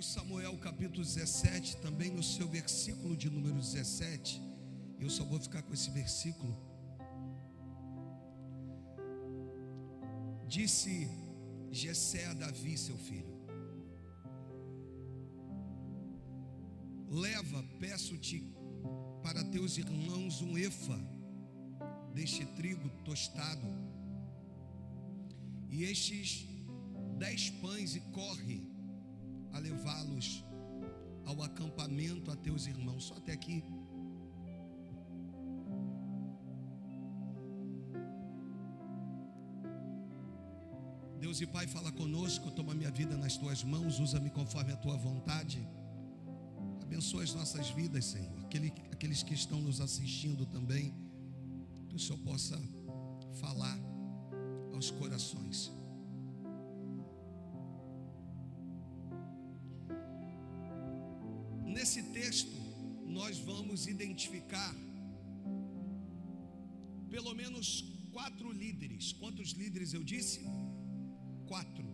Samuel capítulo 17, também no seu versículo de número 17, eu só vou ficar com esse versículo. Disse Jessé a Davi, seu filho: leva, peço-te, para teus irmãos um efa deste trigo tostado, e estes 10 pães, e corre a levá-los ao acampamento a teus irmãos. Só até aqui. Deus e Pai, fala conosco, toma minha vida nas tuas mãos, usa-me conforme a tua vontade. Abençoa as nossas vidas, Senhor. Aqueles que estão nos assistindo também, que o Senhor possa falar aos corações. Nesse texto, nós vamos identificar pelo menos 4 líderes. Quantos líderes eu disse? 4.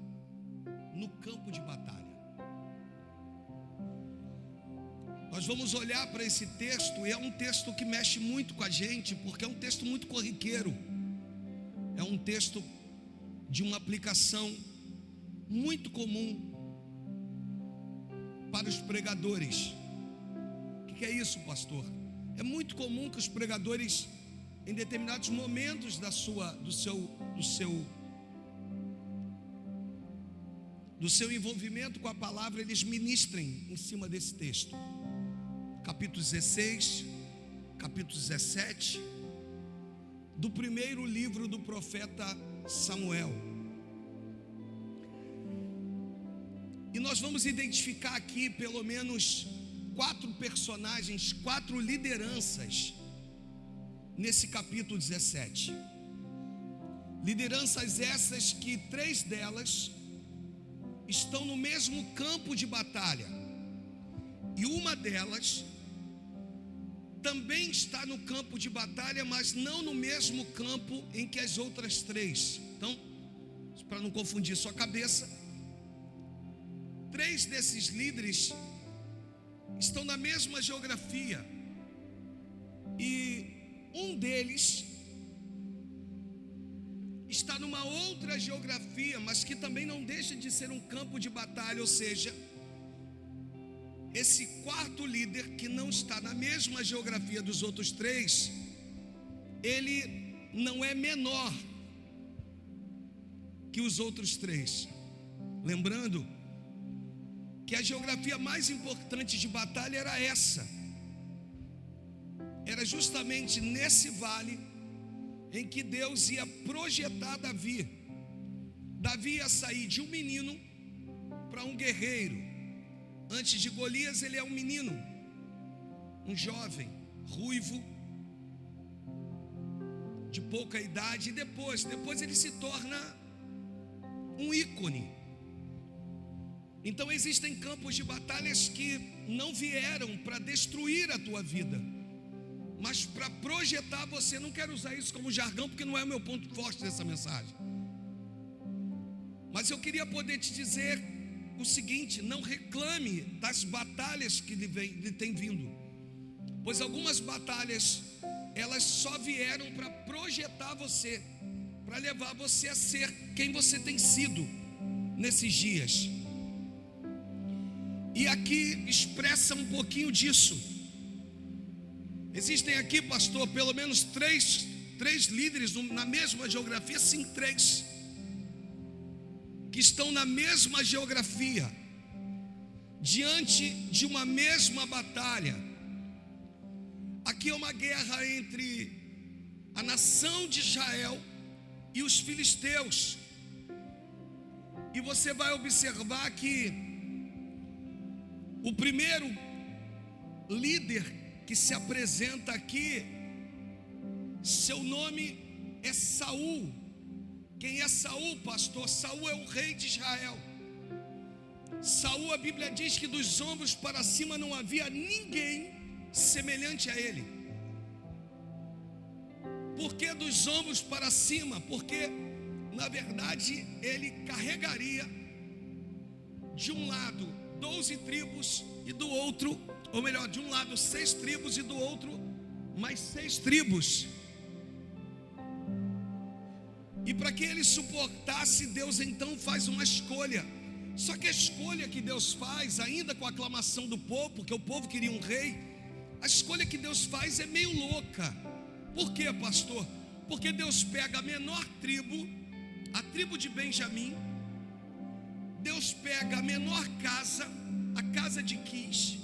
No campo de batalha. Nós vamos olhar para esse texto, e é um texto que mexe muito com a gente, porque é um texto muito corriqueiro. É um texto de uma aplicação muito comum para os pregadores. O que é isso, pastor? É muito comum que os pregadores, em determinados momentos do seu envolvimento com a palavra, eles ministrem em cima desse texto. Capítulo 16, capítulo 17, do primeiro livro do profeta Samuel. E nós vamos identificar aqui pelo menos 4 personagens, 4 lideranças nesse capítulo 17. Lideranças essas que 3 delas estão no mesmo campo de batalha, e uma delas também está no campo de batalha, mas não no mesmo campo em que as outras 3. Então, para não confundir sua cabeça, 3 desses líderes estão na mesma geografia, e um deles está numa outra geografia, mas que também não deixa de ser um campo de batalha. Ou seja, esse 4º líder, que não está na mesma geografia dos outros 3, ele não é menor que os outros 3. Lembrando que a geografia mais importante de batalha era essa. Era justamente nesse vale em que Deus ia projetar Davi. Davi ia sair de um menino para um guerreiro. Antes de Golias, ele é um menino, um jovem, ruivo, de pouca idade, e depois ele se torna um ícone. Então existem campos de batalhas que não vieram para destruir a tua vida, mas para projetar você. Não quero usar isso como jargão, porque não é o meu ponto forte dessa mensagem, mas eu queria poder te dizer o seguinte: não reclame das batalhas que lhe tem vindo, pois algumas batalhas, elas só vieram para projetar você, para levar você a ser quem você tem sido nesses dias. E aqui expressa um pouquinho disso. Existem aqui, pastor, pelo menos três líderes na mesma geografia. Sim, 3 que estão na mesma geografia, diante de uma mesma batalha. Aqui é uma guerra entre a nação de Israel e os filisteus. E você vai observar que o primeiro líder que se apresenta aqui, seu nome é Saul. Quem é Saul, pastor? Saul é o rei de Israel. Saul, a Bíblia diz que dos ombros para cima não havia ninguém semelhante a ele. Por que dos ombros para cima? Porque, na verdade, ele carregaria de um lado 12 tribos e do outro, ou melhor, de um lado 6 tribos e do outro mais 6 tribos. E para que ele suportasse, Deus então faz uma escolha. Só que a escolha que Deus faz, ainda com a aclamação do povo, porque o povo queria um rei, a escolha que Deus faz é meio louca. Por quê, pastor? Porque Deus pega a menor tribo, a tribo de Benjamim. Deus pega a menor casa, a casa de Quis.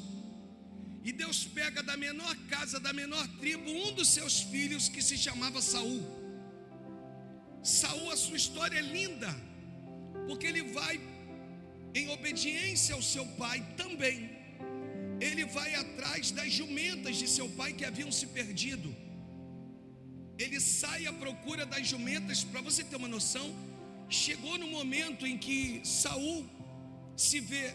E Deus pega da menor casa, da menor tribo, um dos seus filhos, que se chamava Saul. Saul, a sua história é linda, porque ele vai em obediência ao seu pai também. Ele vai atrás das jumentas de seu pai que haviam se perdido. Ele sai à procura das jumentas. Para você ter uma noção, chegou no momento em que Saul se vê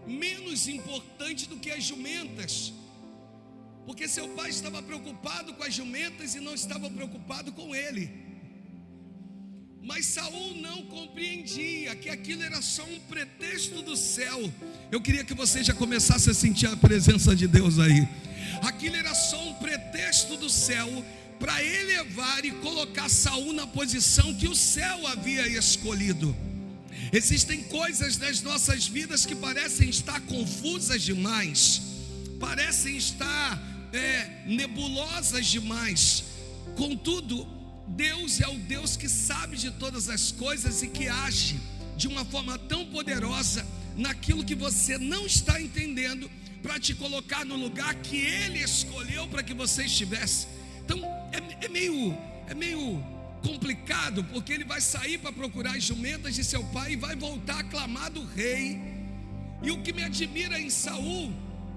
menos importante do que as jumentas, porque seu pai estava preocupado com as jumentas e não estava preocupado com ele. Mas Saul não compreendia que aquilo era só um pretexto do céu. Eu queria que você já começasse a sentir a presença de Deus aí. Aquilo era só um pretexto do céu para elevar e colocar Saul na posição que o céu havia escolhido. Existem coisas nas nossas vidas que parecem estar confusas demais, parecem estar nebulosas demais. Contudo, Deus é o Deus que sabe de todas as coisas e que age de uma forma tão poderosa naquilo que você não está entendendo, para te colocar no lugar que Ele escolheu para que você estivesse. Então é meio complicado, porque ele vai sair para procurar as jumentas de seu pai e vai voltar aclamado rei. E o que me admira em Saul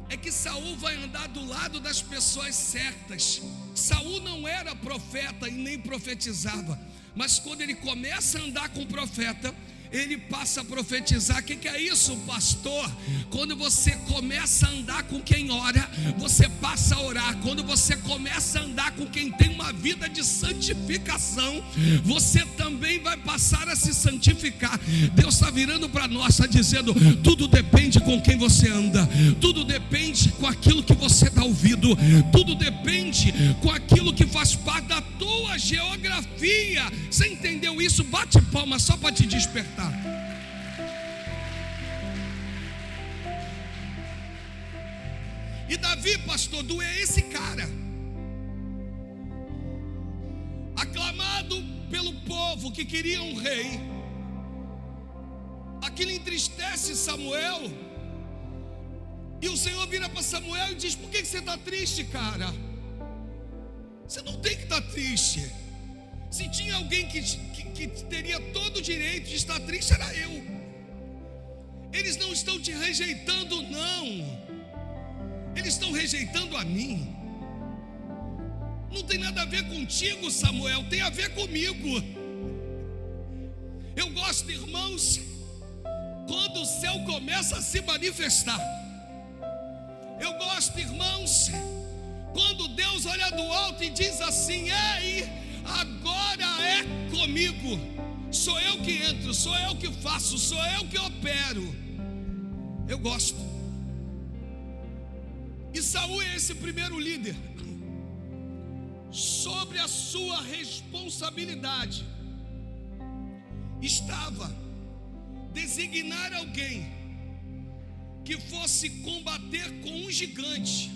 é que Saul vai andar do lado das pessoas certas. Saul não era profeta e nem profetizava, mas quando ele começa a andar com o profeta, ele passa a profetizar. O que é isso, pastor? Quando você começa a andar com quem ora, você passa a orar. Quando você começa a andar com quem tem uma vida de santificação, você também vai passar a se santificar. Deus está virando para nós, está dizendo: tudo depende com quem você anda, tudo depende com aquilo que você dá ouvido, tudo depende com aquilo que faz parte da tua geografia. Você entendeu isso? Bate palma só para te despertar. E Davi, pastor, é esse cara, aclamado pelo povo que queria um rei. Aquilo entristece Samuel, e o Senhor vira para Samuel e diz: por que você está triste, cara? Você não tem que estar triste. Se tinha alguém que teria todo o direito de estar triste, era eu. Eles não estão te rejeitando, não. Eles estão rejeitando a mim. Não tem nada a ver contigo, Samuel, tem a ver comigo. Eu gosto, irmãos, quando o céu começa a se manifestar. Eu gosto, irmãos, quando Deus olha do alto e diz assim: ei, agora é comigo. Sou eu que entro, sou eu que faço, sou eu que opero. Eu gosto. E Saul é esse primeiro líder. Sobre a sua responsabilidade estava designar alguém que fosse combater com um gigante.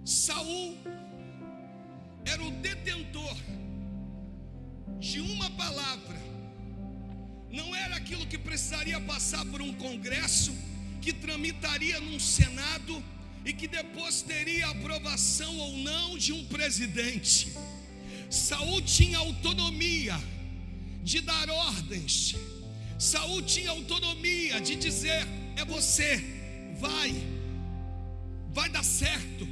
Saul era o detentor de uma palavra. Não era aquilo que precisaria passar por um congresso, que tramitaria num senado e que depois teria aprovação ou não de um presidente. Saul tinha autonomia de dar ordens. Saul tinha autonomia de dizer: é você, vai dar certo.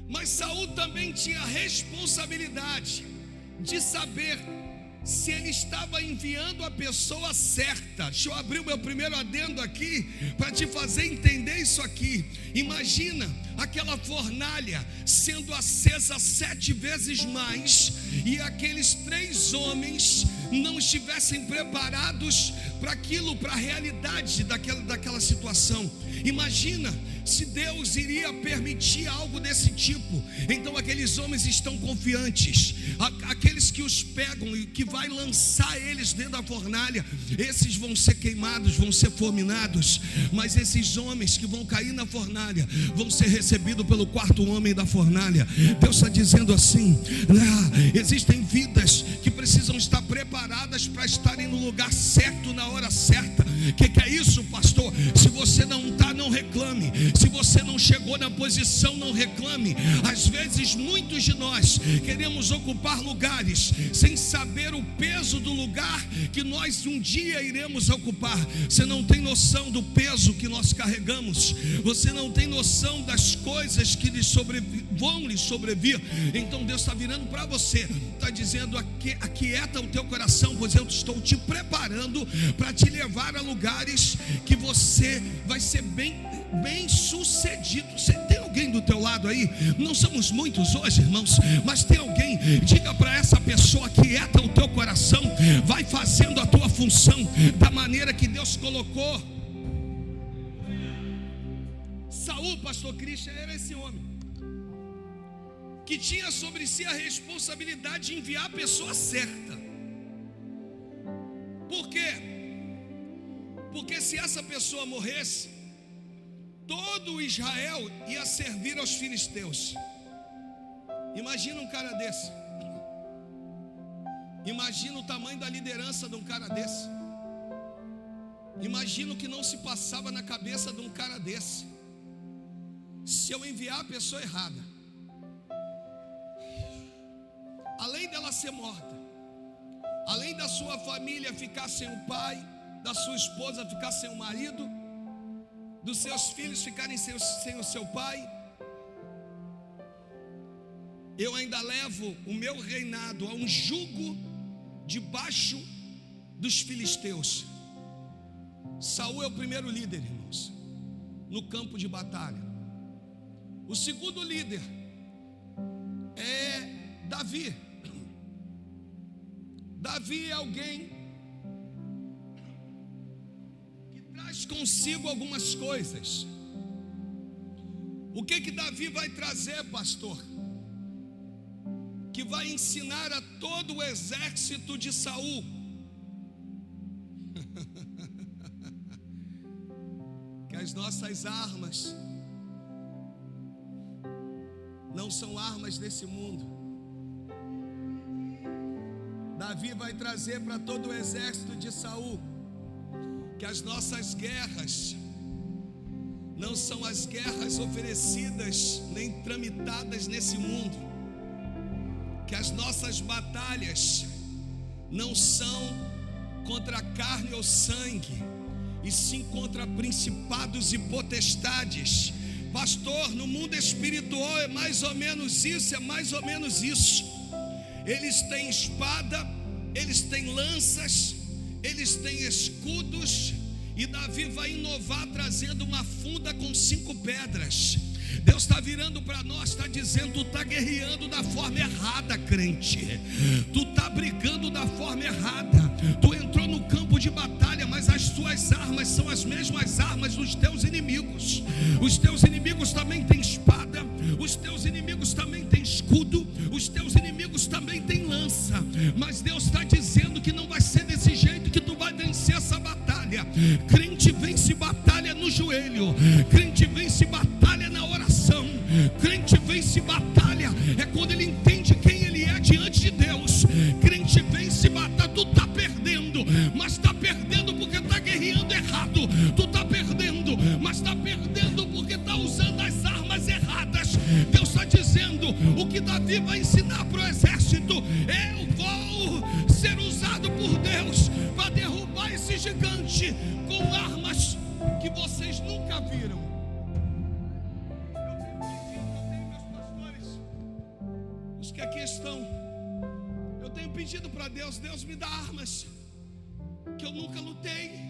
Mas Saul também tinha a responsabilidade de saber se ele estava enviando a pessoa certa. Deixa eu abrir o meu primeiro adendo aqui para te fazer entender isso aqui. Imagina aquela fornalha sendo acesa 7 vezes mais, e aqueles 3 homens não estivessem preparados para aquilo, para a realidade daquela situação. Imagina se Deus iria permitir algo desse tipo. Então aqueles homens estão confiantes, aqueles que os pegam e que vai lançar eles dentro da fornalha, esses vão ser queimados, vão ser fulminados, mas esses homens que vão cair na fornalha vão ser recebidos pelo quarto homem da fornalha. Deus está dizendo assim: existem vidas que precisam estar preparadas para estarem no lugar certo, na hora certa. O que é isso, pastor? Se você não está, não reclame. Se você não chegou na posição, não reclame. Às vezes muitos de nós queremos ocupar lugares sem saber o peso do lugar que nós um dia iremos ocupar. Você não tem noção do peso que nós carregamos. Você não tem noção das coisas que vão lhe sobrevir. Então Deus está virando para você, está dizendo: aquieta o teu coração, pois eu estou te preparando para te levar a lugares que você vai ser bem sucedido. Você tem alguém do teu lado aí? Não somos muitos hoje, irmãos, mas tem alguém. Diga para essa pessoa: aquieta o teu coração, vai fazendo a tua função da maneira que Deus colocou. Saul, pastor Cristian, era esse homem que tinha sobre si a responsabilidade de enviar a pessoa certa. Por quê? Porque se essa pessoa morresse, todo Israel ia servir aos filisteus. Imagina um cara desse. Imagina o tamanho da liderança de um cara desse. Imagina o que não se passava na cabeça de um cara desse. Se eu enviar a pessoa errada, além dela ser morta, além da sua família ficar sem o pai, da sua esposa ficar sem o marido, dos seus filhos ficarem sem o seu pai, eu ainda levo o meu reinado a um jugo debaixo dos filisteus. Saul é o primeiro líder, irmãos, no campo de batalha. O segundo líder é Davi. Davi é alguém que traz consigo algumas coisas. O que Davi vai trazer, pastor? Que vai ensinar a todo o exército de Saul que as nossas armas não são armas desse mundo. Davi vai trazer para todo o exército de Saul que as nossas guerras não são as guerras oferecidas nem tramitadas nesse mundo, que as nossas batalhas não são contra carne ou sangue, e sim contra principados e potestades. Pastor, no mundo espiritual é mais ou menos isso, é mais ou menos isso. Eles têm espada, eles têm lanças, eles têm escudos, e Davi vai inovar trazendo uma funda com 5 pedras. Deus está virando para nós, está dizendo: tu está guerreando da forma errada, crente. Tu está brigando da forma errada. Tu entrou no campo de batalha, mas as tuas armas são as mesmas armas dos teus inimigos. Os teus inimigos também têm espada, os teus inimigos também têm escudo, os teus inimigos também têm lança. Mas Deus está dizendo que não vai ser desse jeito que tu vai vencer essa batalha. Crente vence batalha no joelho, crente vence batalha na oração, crente vence batalha é quando ele entende quem ele é diante de Deus. Crente vence batalha. Tu está perdendo, mas está perdendo porque está guerreando errado. Tu está perdendo, mas está perdendo porque está usando as armas erradas. Deus está dizendo: o que Davi vai ensinar para o exército: eu vou ser usado por Deus para derrubar esse gigante com armas que vocês nunca viram. Eu tenho meus pastores, os que aqui estão, eu tenho pedido para Deus: Deus, me dá armas que eu nunca lutei.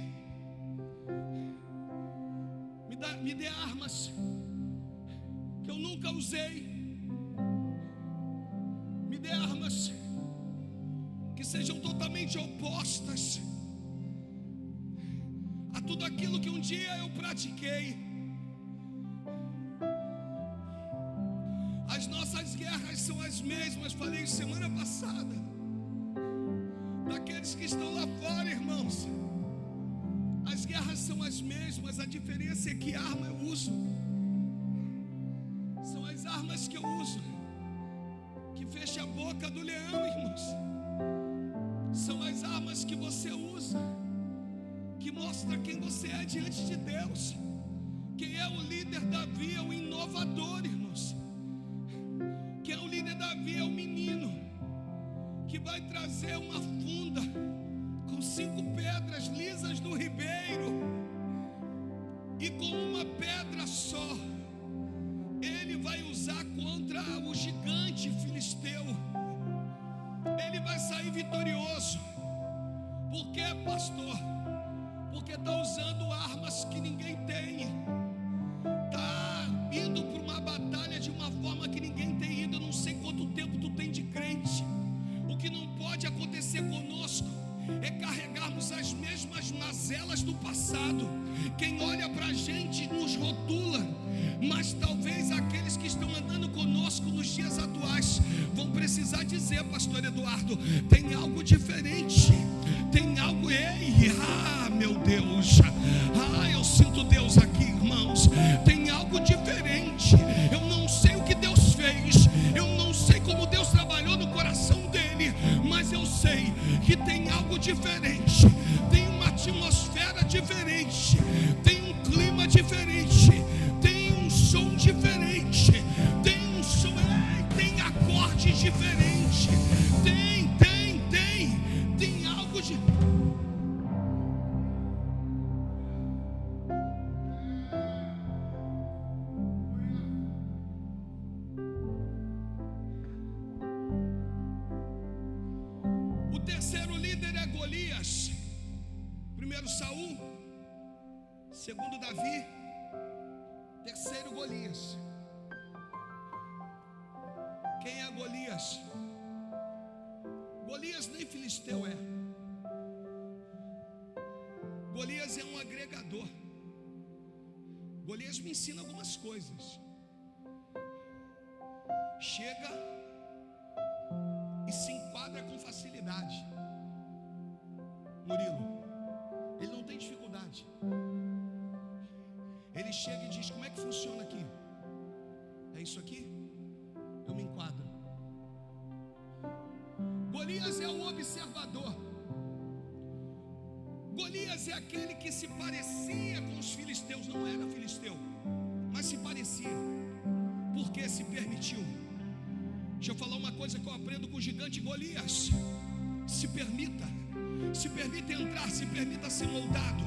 Me dê armas que eu nunca usei. Me dê armas que sejam totalmente totalmente opostas a tudo aquilo que um dia eu pratiquei. As nossas guerras são as mesmas, falei semana passada, daqueles que estão lá fora, irmãos. As guerras são as mesmas, a diferença é que arma eu uso. São as armas que eu uso, que fecha a boca do leão, irmãos. São as armas que você usa, que mostra quem você é diante de Deus. Quem é o líder? Davi é o inovador, irmãos. Quem é o líder? Davi é o menino que vai trazer uma funda com 5 pedras lisas do ribeiro, e com uma pedra só ele vai usar contra o gigante filisteu. Ele vai sair vitorioso. Por quê, pastor? Porque está usando armas que ninguém tem. Está indo para uma batalha de uma forma que ninguém tem ido. Eu não sei quanto tempo tu tem de crente. O que não pode acontecer conosco é carregarmos as mesmas mazelas do passado. Quem olha para a gente nos rotula, mas talvez aqueles que estão andando conosco nos dias atuais vão precisar dizer: pastor Eduardo, tem algo diferente, tem algo, meu Deus, eu sinto Deus aqui, irmãos, tem algo diferente. Eu não sei o que Deus fez, eu não sei como Deus trabalhou no coração dele, mas eu sei que tem algo diferente, tem uma atmosfera diferente, tem um clima diferente, tem um som diferente, tem um som, tem acordes diferentes, tem algo de... O terceiro líder é Golias. Primeiro Saul, segundo Davi, terceiro Golias. Quem é Golias? Golias nem filisteu é. Golias é um agregador. Golias me ensina algumas coisas. Chega e se enquadra com facilidade. Murilo, ele não tem dificuldade. Ele chega e diz: como é que funciona aqui? É isso aqui? Eu me enquadro. Golias é o observador. Golias é aquele que se parecia com os filisteus. Não era filisteu, mas se parecia, porque se permitiu. Deixa eu falar uma coisa que eu aprendo com o gigante Golias: se permita entrar, se permita ser moldado,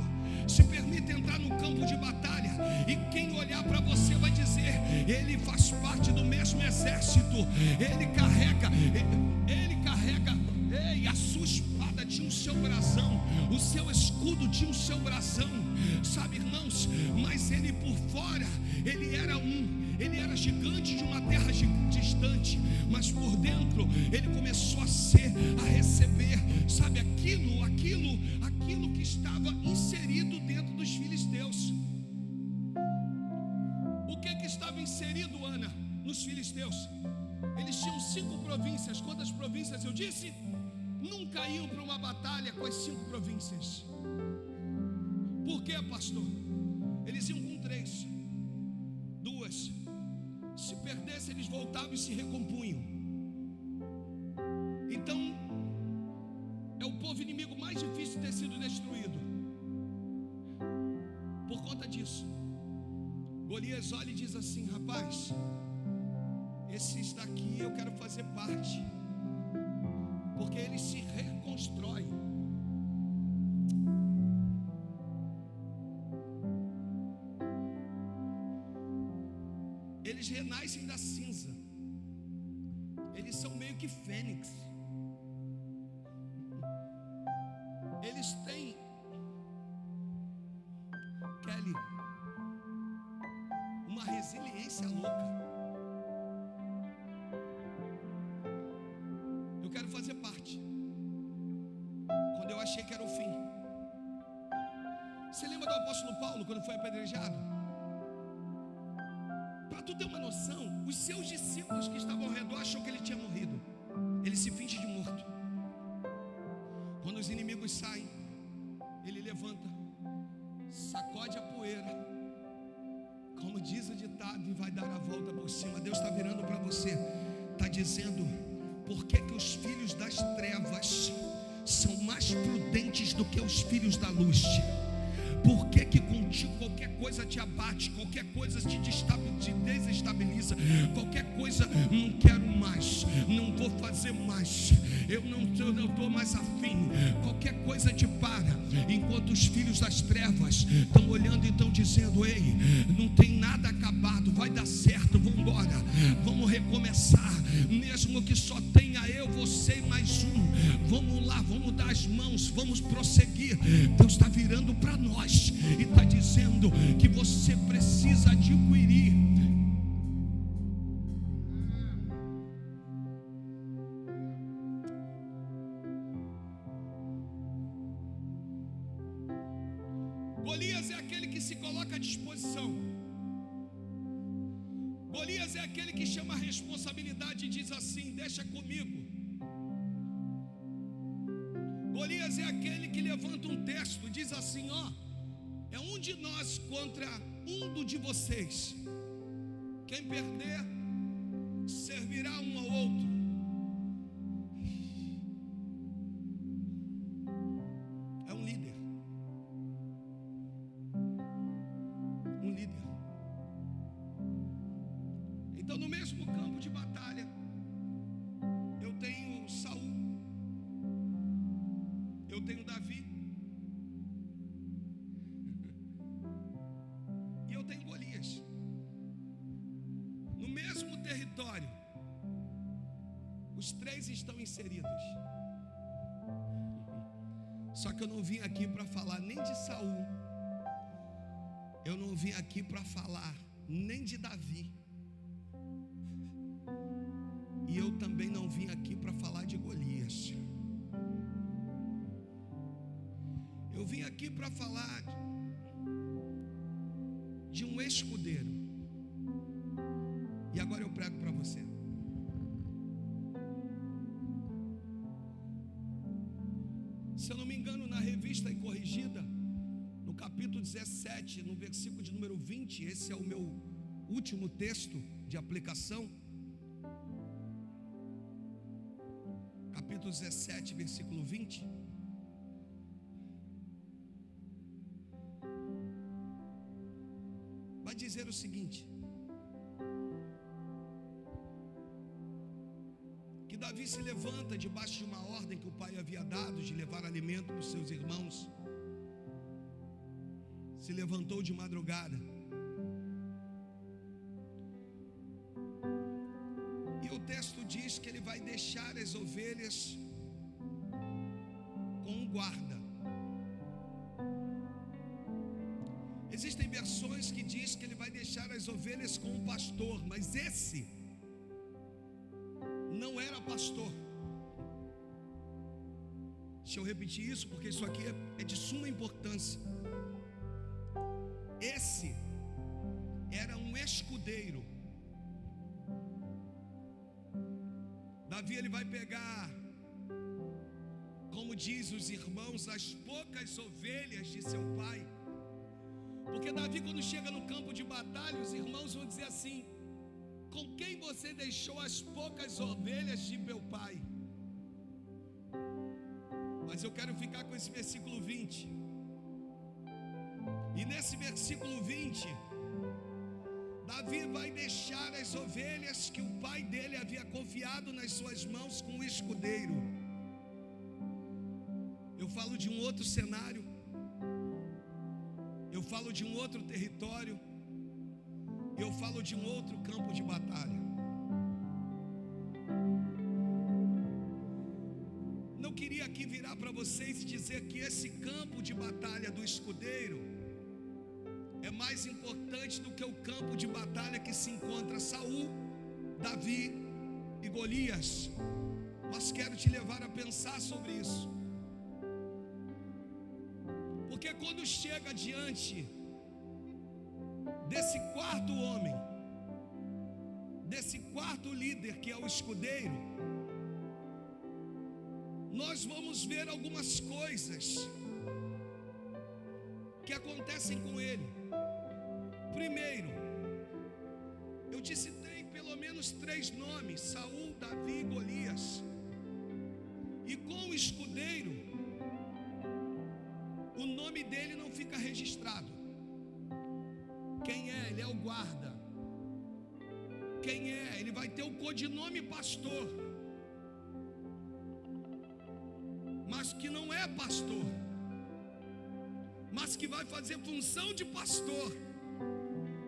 se permita entrar no campo de batalha, e quem olhar para você vai dizer: ele faz parte do mesmo exército, ele carrega a sua espada tinha o seu brasão, o seu escudo tinha o seu brasão, sabe, irmãos? Mas ele por fora, ele era gigante de uma terra distante, mas por dentro ele começou a receber, sabe, aquilo que estava inserido dentro dos filisteus. O que estava inserido, Ana, nos filisteus? Eles tinham 5 províncias. Quantas províncias eu disse? Nunca iam para uma batalha com as 5 províncias. Por quê, pastor? Eles iam com 3, 2. Se perdesse, eles voltavam e se recompunham. Então, é o povo inimigo mais difícil de ter sido destruído. Por conta disso, Golias olha e diz assim: rapaz, esses daqui eu quero fazer parte, porque eles se reconstroem. Eles renascem da cinza. Eles são meio que fênix. Eles têm, Kelly, uma resiliência louca. Eu quero fazer parte. lembra do apóstolo Paulo quando foi apedrejado? Para tu ter uma noção, os seus discípulos que estavam ao redor achou que ele tinha morrido. Ele se finge de morto. Quando os inimigos saem, ele levanta, sacode a poeira, como diz o ditado, e vai dar a volta por cima. Deus está virando para você, está dizendo: por que que os filhos das trevas são mais prudentes do que os filhos da luz? Por que que contigo qualquer coisa te abate, qualquer coisa te desestabiliza, qualquer coisa, não quero mais, não vou fazer mais, eu não estou mais afim, qualquer coisa te para, enquanto os filhos das trevas estão olhando e estão dizendo: ei, não tem nada acabado, vai dar certo, vamos embora, vamos recomeçar, mesmo que só tenha eu, você e mais um, vamos lá, vamos dar as mãos, vamos prosseguir. Deus está virando para nós e está dizendo que você precisa adquirir Golias. É aquele que se coloca à disposição. Golias é aquele que chama a responsabilidade e diz assim: deixa comigo. Golias é aquele que levanta um texto e diz assim: ó, é um de nós contra um de vocês. Quem perder servirá um ao outro. É um líder. Um líder. Então, no mesmo campo de batalha, eu tenho Saul, eu tenho Davi, e eu tenho Golias. No mesmo território, os três estão inseridos. Só que eu não vim aqui para falar nem de Saul, eu não vim aqui para falar nem de Davi, e eu também não vim aqui para falar de Golias. Eu vim aqui para falar de um escudeiro. E agora eu prego para você. Se eu não me engano, na Revista e Corrigida, no capítulo 17, no versículo de número 20, esse é o meu último texto de aplicação. Capítulo 17, versículo 20. Vai dizer o seguinte: que Davi se levanta debaixo de uma ordem que o pai havia dado de levar alimento para os seus irmãos. Se levantou de madrugada e o texto diz que ele vai deixar as ovelhas com um guarda. Existem versões que diz que ele vai deixar as ovelhas com um pastor, mas esse não era pastor. Deixa eu repetir isso, porque isso aqui é de suma importância. Esse era um escudeiro. Davi, ele vai pegar, como diz os irmãos, as poucas ovelhas de seu pai. Porque Davi, quando chega no campo de batalha, os irmãos vão dizer assim: com quem você deixou as poucas ovelhas de meu pai? Mas eu quero ficar com esse versículo 20. E nesse versículo 20, Davi vai deixar as ovelhas que o pai dele havia confiado nas suas mãos com o escudeiro. Eu falo de um outro cenário, eu falo de um outro território, eu falo de um outro campo de batalha. Não queria aqui virar para vocês e dizer que esse campo de batalha do escudeiro é mais importante do que o campo de batalha que se encontra Saul, Davi e Golias. Mas quero te levar a pensar sobre isso. Porque quando chega diante desse quarto homem, desse quarto líder que é o escudeiro, nós vamos ver algumas coisas que acontecem com ele. Primeiro, eu te citei pelo menos 3 nomes: Saul, Davi e Golias. E com o escudeiro, o nome dele não fica registrado. Quem é? Ele é o guarda. Quem é? Ele vai ter o codinome pastor, mas que não é pastor, mas que vai fazer função de pastor.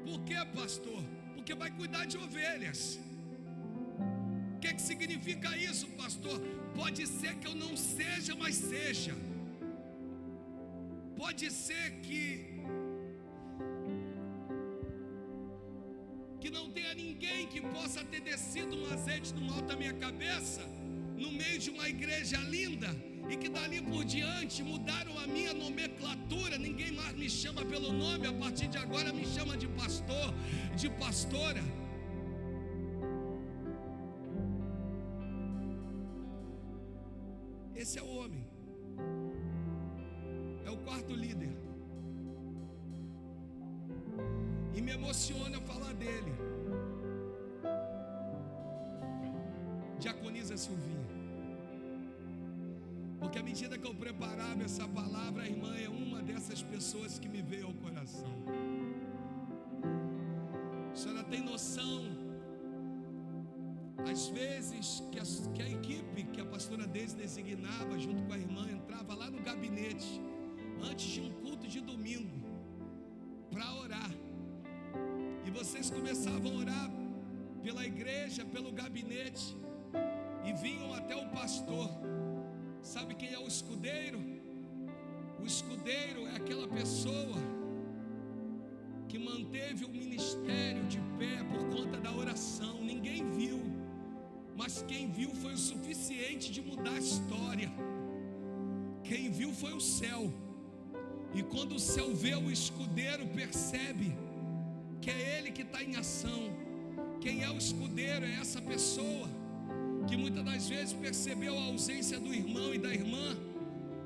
Por que pastor? Porque vai cuidar de ovelhas. O que significa isso, pastor? Pode ser que eu não seja, mas seja. Pode ser que não tenha ninguém que possa ter descido um azeite no alto da minha cabeça, no meio de uma igreja linda, e que dali por diante mudaram a minha nomenclatura. Ninguém mais me chama pelo nome, a partir de agora me chama de pastor, de pastora. Esse é o homem, é o quarto líder, e me emociona falar dele. Diaconisa Silvinha. Porque à medida que eu preparava essa palavra, a irmã é uma dessas pessoas que me veio ao coração. A senhora tem noção, às vezes, que a equipe que a pastora Deise designava junto com a irmã entrava lá no gabinete antes de um culto de domingo para orar, e vocês começavam a orar pela igreja, pelo gabinete, e vinham até o pastor. Sabe quem é o escudeiro? O escudeiro é aquela pessoa que manteve o ministério de pé por conta da oração. Ninguém viu, mas quem viu foi o suficiente de mudar a história. Quem viu foi o céu. E quando o céu vê o escudeiro, percebe que é ele que está em ação. Quem é o escudeiro? É essa pessoa que muitas das vezes percebeu a ausência do irmão e da irmã,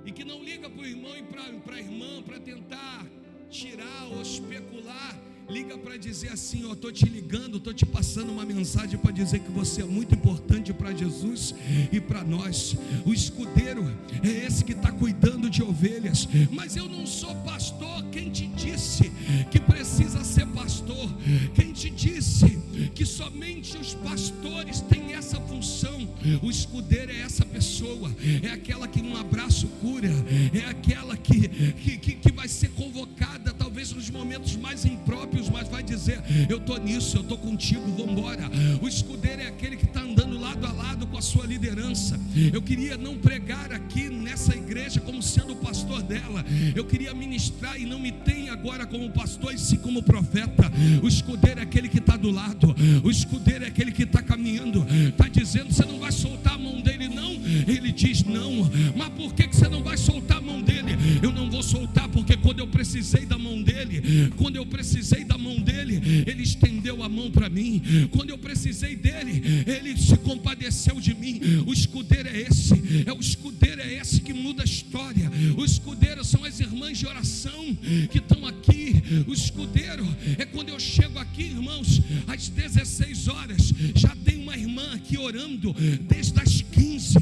e que não liga para o irmão e para a irmã para tentar tirar ou especular, liga para dizer assim: ó, estou te ligando, estou te passando uma mensagem para dizer que você é muito importante para Jesus e para nós. O escudeiro é esse que está cuidando de ovelhas. Mas eu não sou pastor. Quem te disse que precisa ser pastor? Quem te disse que somente os pastores têm essa função? O escudeiro é essa pessoa, é aquela que um abraço cura, é aquela que vai ser convocada talvez nos momentos mais impróprios, mas vai dizer: eu estou nisso, eu estou contigo, vamos embora. O escudeiro é aquele que está andando lado a lado com a sua liderança. Eu queria não pregar aqui nessa igreja como sendo o pastor dela, eu queria ministrar, e não me tem agora como pastor, e sim como profeta. O escudeiro é aquele que está do lado, o escudeiro é aquele que está caminhando, está dizendo: você não vai soltar a mão dele, não? Ele diz: não. Mas por que você não vai soltar a mão dele? Eu não vou soltar, porque quando eu precisei da mão dele, ele estendeu a mão para mim. Quando eu precisei dele, ele se compadeceu de mim. O escudeiro é esse, o escudeiro é esse que muda a história. O escudeiro são as irmãs de oração que estão aqui. O escudeiro é quando eu chego aqui, irmãos, às 16 horas, já tem uma irmã aqui orando desde as 15.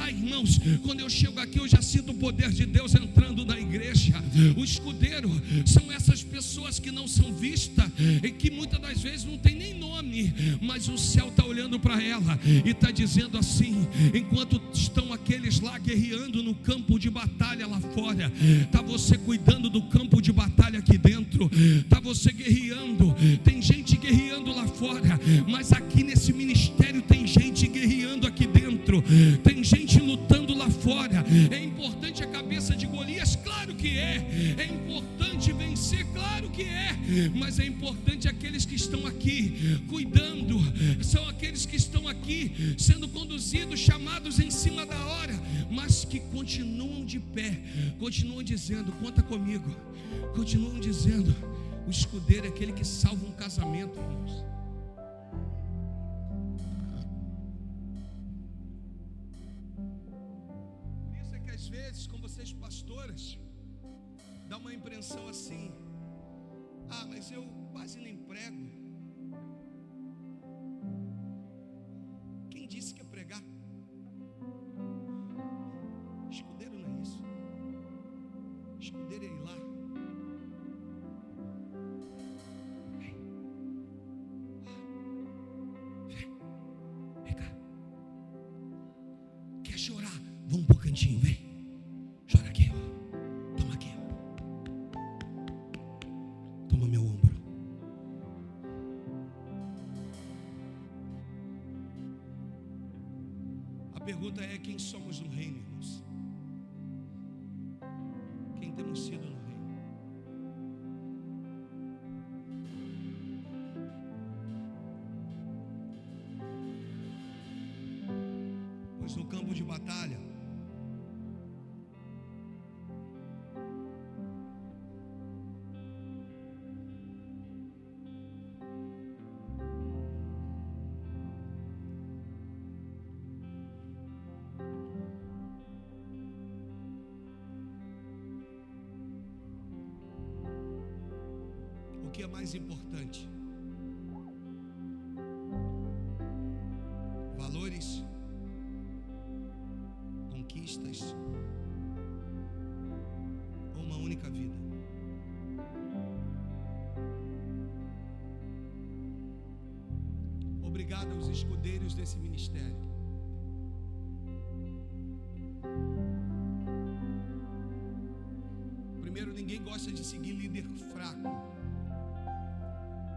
Irmãos, quando eu chego aqui, eu já sinto o poder de Deus entrando na igreja. O escudeiro são essas pessoas que não são vistas e que muitas das vezes não tem nem nome, mas o céu está olhando para ela e está dizendo assim: enquanto estão aqueles lá guerreando no campo de batalha lá fora, está você cuidando do campo de batalha aqui dentro. Está você guerreando, tem gente guerreando lá fora, mas aqui nesse ministério tem gente guerreando aqui dentro, tem gente lutando lá fora. É importante a cabeça de Golias? Claro que é. É importante vencer? Claro que é. mas é importante aqueles que estão aqui cuidando, são aqueles que estão aqui sendo conduzidos, chamados em cima da hora, mas que continuam de pé, continuam dizendo: conta comigo, continuam dizendo. O escudeiro é aquele que salva um casamento, irmãos. Por isso é que às vezes, com vocês pastoras, dá uma impressão assim: ah, mas eu quase nem prego. Quem disse que é pregar? Escudeiro não é isso. Escudeiro é ir lá. Vem cá. Quer chorar? Vamos pro cantinho, vem. Chora aqui, ó. Toma aqui, ó. Toma meu ombro. A pergunta é: quem somos no reino, irmãos? Quem temos sido no reino? Pois no campo de batalha, o que é mais importante? Valores, conquistas ou uma única vida? Obrigado aos escudeiros desse ministério. Primeiro, ninguém gosta de seguir líder fraco,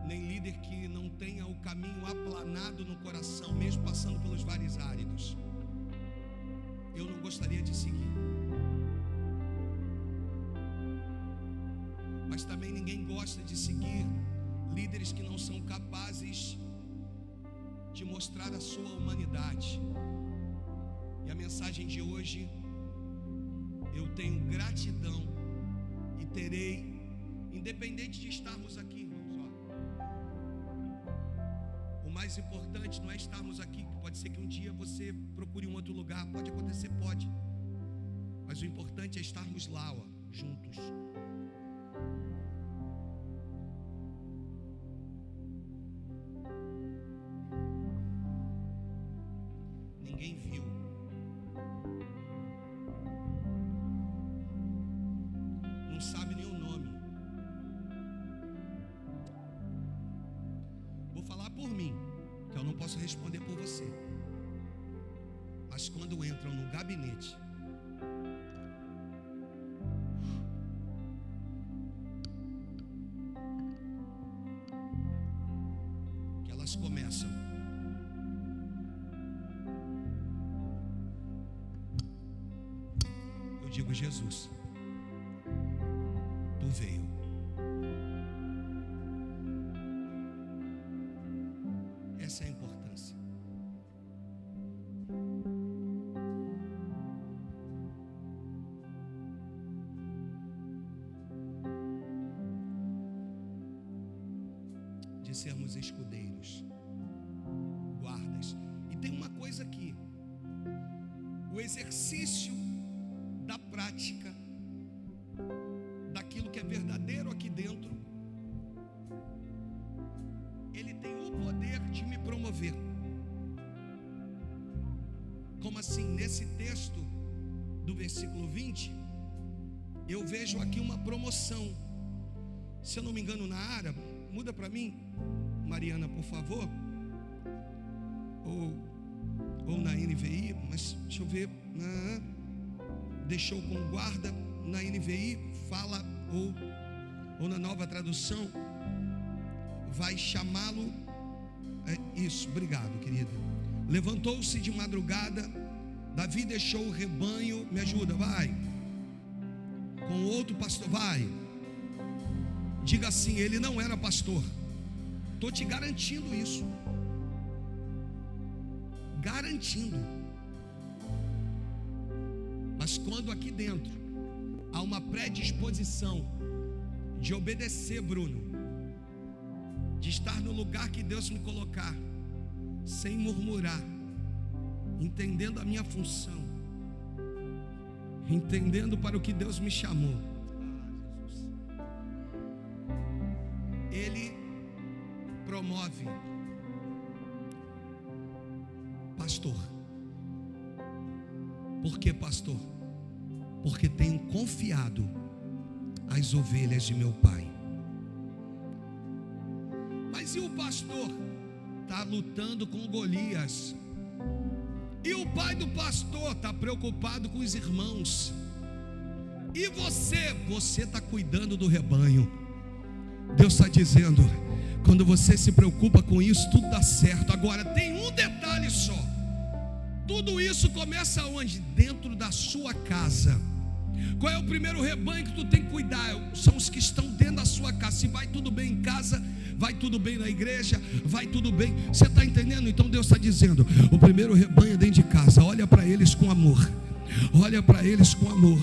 nem líder que não tenha o caminho aplanado no coração, mesmo passando pelos vales áridos. Eu não gostaria de seguir. Mas também ninguém gosta de seguir líderes que não são capazes de mostrar a sua humanidade. E a mensagem de hoje: eu tenho gratidão e terei, independente de estarmos aqui, irmãos, ó, o mais importante não é estarmos aqui. Pode ser que um dia você procure um outro lugar, pode acontecer, pode, mas o importante é estarmos lá, ó, juntos. Ninguém viu, não sabe nem o nome. Vou falar por mim, que eu não posso responder por você. Mas quando entram no gabinete, que elas começam, eu digo: Jesus, tu veio. Essa é a importância. De sermos escudeiros, guardas. E tem uma coisa aqui: o exercício da prática daquilo que é verdadeiro aqui dentro, ele tem o poder de me promover. Como assim? Nesse texto do versículo 20, eu vejo aqui uma promoção. Se eu não me engano, na árabe, muda para mim, Mariana, por favor, ou na NVI, mas deixa eu ver, deixou com guarda. Na NVI fala, ou na Nova Tradução, vai chamá-lo, isso, obrigado, querida. Levantou-se de madrugada, Davi deixou o rebanho, me ajuda, vai, com outro pastor, vai, Diga assim: ele não era pastor. Estou te garantindo isso. Garantindo. Mas quando aqui dentro há uma predisposição de obedecer, Bruno, de estar no lugar que Deus me colocar, sem murmurar, entendendo a minha função, entendendo para o que Deus me chamou, Ele promove pastor. Por que pastor? Porque tenho confiado as ovelhas de meu pai. Mas e o pastor? Está lutando com Golias. E o pai do pastor está preocupado com os irmãos. E você está cuidando do rebanho. Deus está dizendo: quando você se preocupa com isso, tudo dá certo. Agora tem um detalhe só. Tudo isso começa onde? Dentro da sua casa. Qual é o primeiro rebanho que tu tem que cuidar? São os que estão dentro da sua casa. Se vai tudo bem em casa, vai tudo bem na igreja, vai tudo bem. Você está entendendo? Então Deus está dizendo: o primeiro rebanho é dentro de casa. Olha para eles com amor. Olha para eles com amor,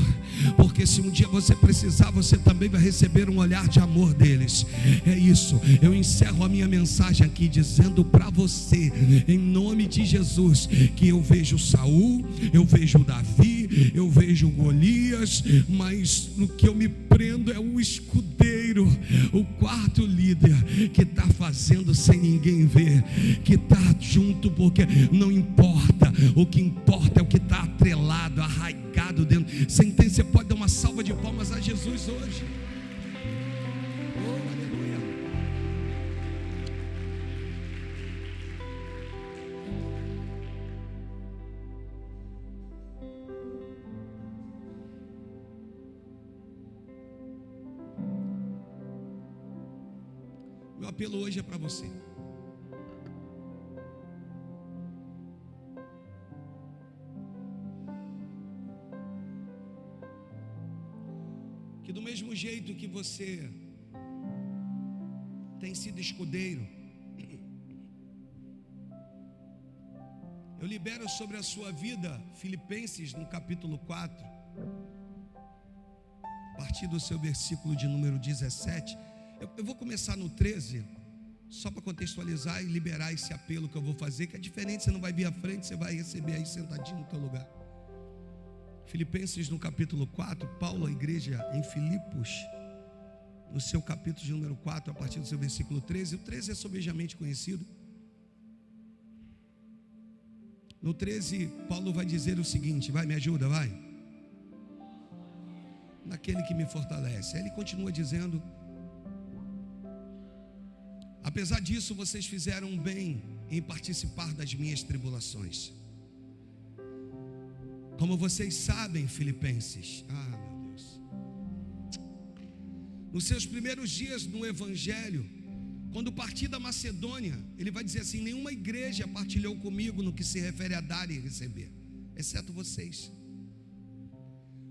porque se um dia você precisar, você também vai receber um olhar de amor deles. É isso. Eu encerro a minha mensagem aqui dizendo para você, em nome de Jesus, que eu vejo Saul, eu vejo Davi, eu vejo Golias, mas no que eu me prendo é o escudeiro, o quarto líder, que está fazendo sem ninguém ver, que está junto, porque não importa, o que importa é o que está atrelado, arraigado dentro. Você entende? Você pode dar uma salva de palmas a Jesus hoje. Oh, aleluia. Meu apelo hoje é para você. Que do mesmo jeito que você tem sido escudeiro, eu libero sobre a sua vida Filipenses no capítulo 4, a partir do seu versículo de número 17. Eu vou começar no 13, só para contextualizar e liberar esse apelo que eu vou fazer, que é diferente. Você não vai vir à frente, você vai receber aí sentadinho no teu lugar. Filipenses no capítulo 4, Paulo, a igreja em Filipos, no seu capítulo de número 4, a partir do seu versículo 13. O 13 é sobejamente conhecido. No 13, Paulo vai dizer o seguinte: vai, me ajuda, vai. Naquele que me fortalece. Aí ele continua dizendo: apesar disso, vocês fizeram bem em participar das minhas tribulações. Como vocês sabem, Filipenses, meu Deus, nos seus primeiros dias no Evangelho, quando parti da Macedônia, ele vai dizer assim: nenhuma igreja partilhou comigo no que se refere a dar e receber, exceto vocês.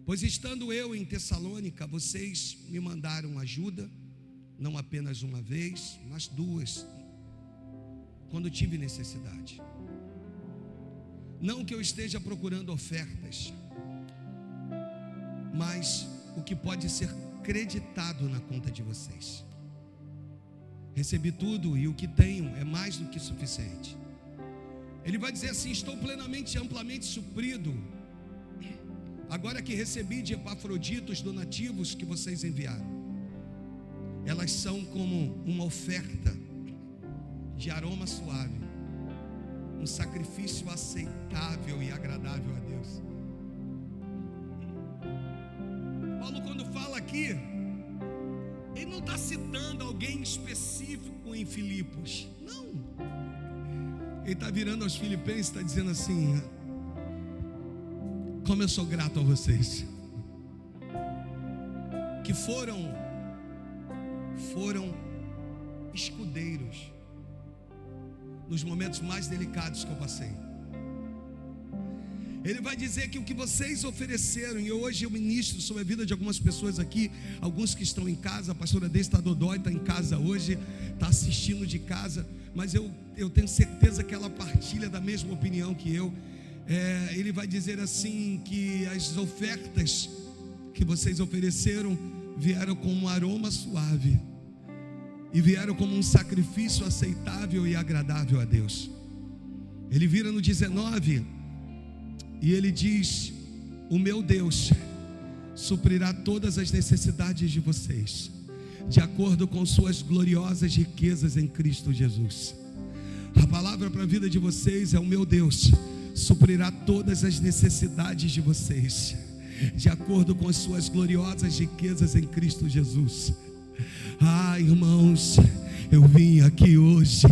Pois estando eu em Tessalônica, vocês me mandaram ajuda, não apenas uma vez, mas duas, quando tive necessidade. Não que eu esteja procurando ofertas, mas o que pode ser creditado na conta de vocês. Recebi tudo e o que tenho é mais do que suficiente. Ele vai dizer assim: estou plenamente e amplamente suprido, agora que recebi de Epafrodito os donativos que vocês enviaram. Elas são como uma oferta de aroma suave, um sacrifício aceitável e agradável a Deus. Paulo, quando fala aqui, ele não está citando alguém específico em Filipos, não. Ele está virando aos filipenses e está dizendo assim: como eu sou grato a vocês, que foram escudeiros nos momentos mais delicados que eu passei. Ele vai dizer que o que vocês ofereceram, e hoje eu ministro sobre a vida de algumas pessoas aqui, alguns que estão em casa, a pastora Deise está dodói, está em casa hoje, está assistindo de casa, mas eu tenho certeza que ela partilha da mesma opinião que eu. Ele vai dizer assim, que as ofertas que vocês ofereceram vieram com um aroma suave, e vieram como um sacrifício aceitável e agradável a Deus. Ele vira no 19, e ele diz: o meu Deus suprirá todas as necessidades de vocês, de acordo com suas gloriosas riquezas em Cristo Jesus. A palavra para a vida de vocês é: o meu Deus suprirá todas as necessidades de vocês, de acordo com as suas gloriosas riquezas em Cristo Jesus. Irmãos, eu vim aqui hoje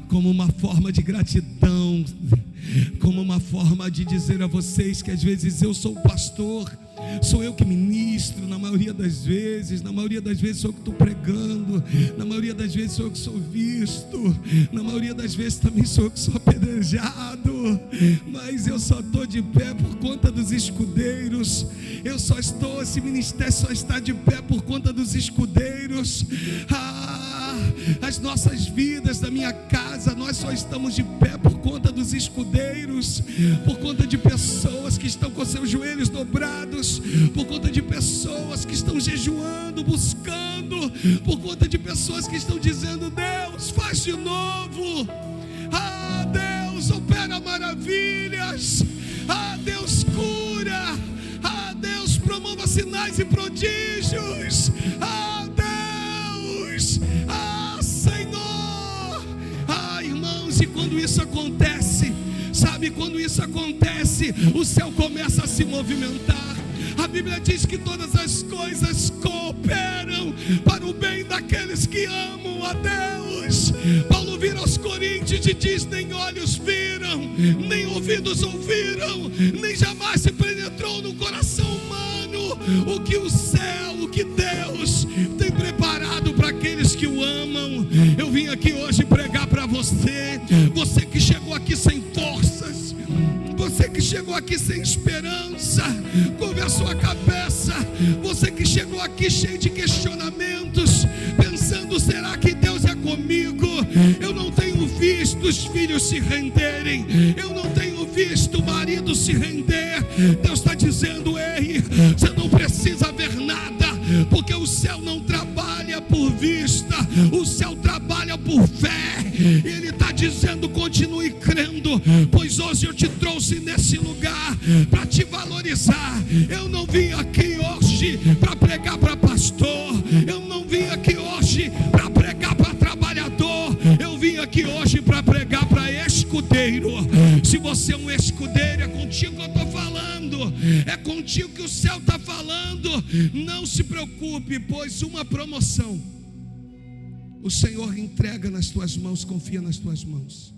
como uma forma de gratidão, como uma forma de dizer a vocês que às vezes eu sou o pastor, sou eu que ministro, na maioria das vezes sou eu que estou pregando, na maioria das vezes sou eu que sou visto, na maioria das vezes também sou eu que sou apedrejado, mas eu só estou de pé por conta dos escudeiros. Esse ministério só está de pé por conta dos escudeiros. As nossas vidas, da minha casa, nós só estamos de pé por conta dos escudeiros, por conta de pessoas que estão com seus joelhos dobrados, por conta de pessoas que estão jejuando, buscando, por conta de pessoas que estão dizendo: Deus, faz de novo, Deus, opera maravilhas, Deus, cura, Deus, promova sinais e prodígios, Deus, Senhor. Irmãos, e quando isso acontece, sabe, quando isso acontece, o céu começa a se movimentar. A Bíblia diz que todas as coisas cooperam para o bem daqueles que amam a Deus. Paulo vira aos Coríntios e diz: nem olhos viram, nem ouvidos ouviram, nem jamais se penetrou no coração humano o que o céu, o que Deus tem preparado para aqueles que o amam. Eu vim aqui hoje pregar para você, você que chegou aqui sem forças, você que chegou aqui sem esperança, curve a sua cabeça. Você que chegou aqui cheio de questionamentos, pensando: será que Deus é comigo? Eu não tenho visto os filhos se renderem, eu não tenho visto o marido se render. Deus está dizendo: ei, você não precisa ver nada, porque o céu não trabalha por vista, o céu trabalha por fé. Ele está dizendo: continue crendo, pois hoje eu te trouxe nesse lugar para te valorizar. Eu não vim aqui hoje para pregar para pastor, eu não vim aqui hoje para pregar para trabalhador, eu vim aqui hoje para pregar para escudeiro. Se você é um escudeiro, é contigo que eu estou falando, é contigo que o céu está falando. Não se preocupe, pois uma promoção o Senhor entrega nas tuas mãos, confia nas tuas mãos.